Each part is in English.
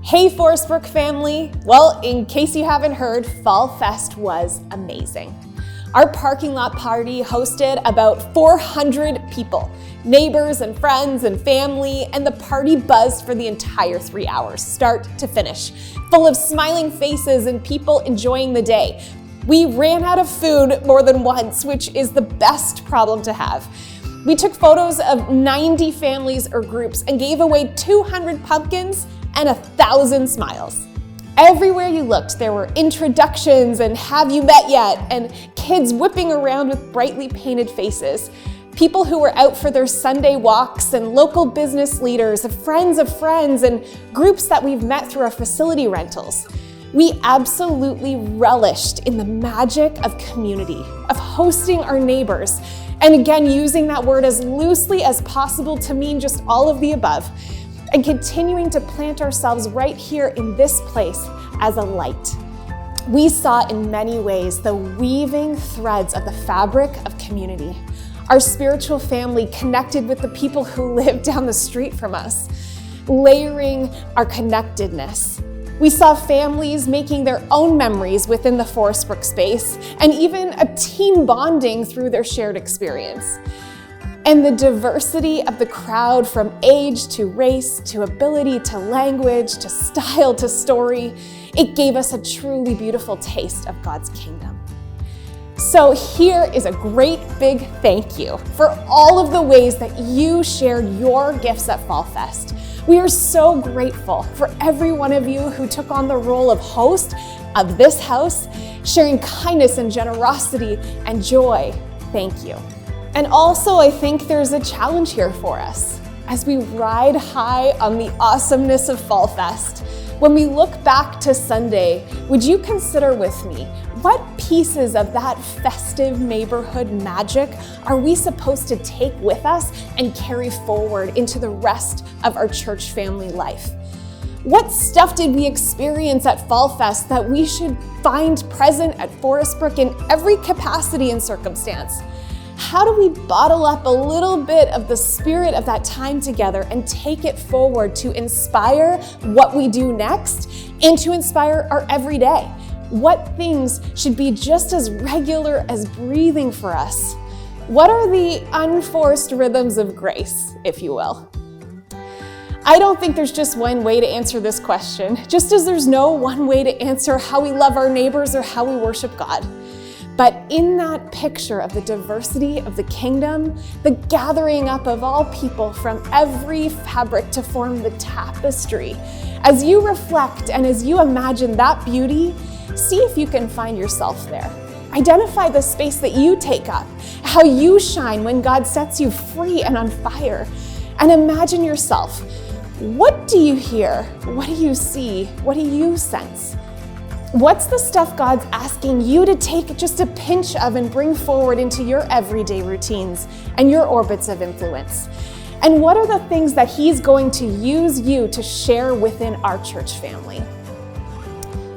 Hey Forest Brook family! Well, in case you haven't heard, Fall Fest was amazing. Our parking lot party hosted about 400 people, neighbors and friends and family, and the party buzzed for the entire 3 hours, start to finish, full of smiling faces and people enjoying the day. We ran out of food more than once, which is the best problem to have. We took photos of 90 families or groups and gave away 200 pumpkins and 1,000 smiles. Everywhere you looked, there were introductions and have you met yet, and kids whipping around with brightly painted faces, people who were out for their Sunday walks, and local business leaders, friends, and groups that we've met through our facility rentals. We absolutely relished in the magic of community, of hosting our neighbors, and again, using that word as loosely as possible to mean just all of the above, and continuing to plant ourselves right here in this place as a light. We saw in many ways the weaving threads of the fabric of community. Our spiritual family connected with the people who live down the street from us, layering our connectedness. We saw families making their own memories within the Forest Brook space, and even a team bonding through their shared experience. And the diversity of the crowd, from age to race to ability to language to style to story, it gave us a truly beautiful taste of God's kingdom. So here is a great big thank you for all of the ways that you shared your gifts at Fall Fest. We are so grateful for every one of you who took on the role of host of this house, sharing kindness and generosity and joy. Thank you. And also, I think there's a challenge here for us. As we ride high on the awesomeness of Fall Fest, when we look back to Sunday, would you consider with me, what pieces of that festive neighborhood magic are we supposed to take with us and carry forward into the rest of our church family life? What stuff did we experience at Fall Fest that we should find present at Forest Brook in every capacity and circumstance? How do we bottle up a little bit of the spirit of that time together and take it forward to inspire what we do next and to inspire our everyday? What things should be just as regular as breathing for us? What are the unforced rhythms of grace, if you will? I don't think there's just one way to answer this question, just as there's no one way to answer how we love our neighbors or how we worship God. But in that picture of the diversity of the kingdom, the gathering up of all people from every fabric to form the tapestry, as you reflect and as you imagine that beauty, see if you can find yourself there. Identify the space that you take up, how you shine when God sets you free and on fire, and imagine yourself. What do you hear? What do you see? What do you sense? What's the stuff God's asking you to take just a pinch of and bring forward into your everyday routines and your orbits of influence? And what are the things that He's going to use you to share within our church family?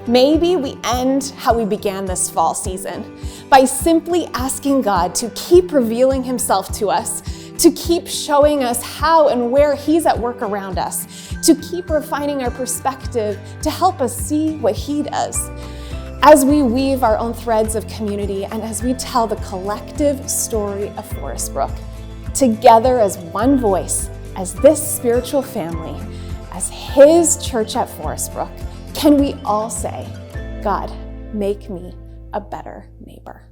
Maybe we end how we began this fall season by simply asking God to keep revealing Himself to us, to keep showing us how and where He's at work around us, to keep refining our perspective to help us see what He does. As we weave our own threads of community and as we tell the collective story of Forest Brook, together as one voice, as this spiritual family, as His church at Forest Brook, can we all say, God, make me a better neighbor.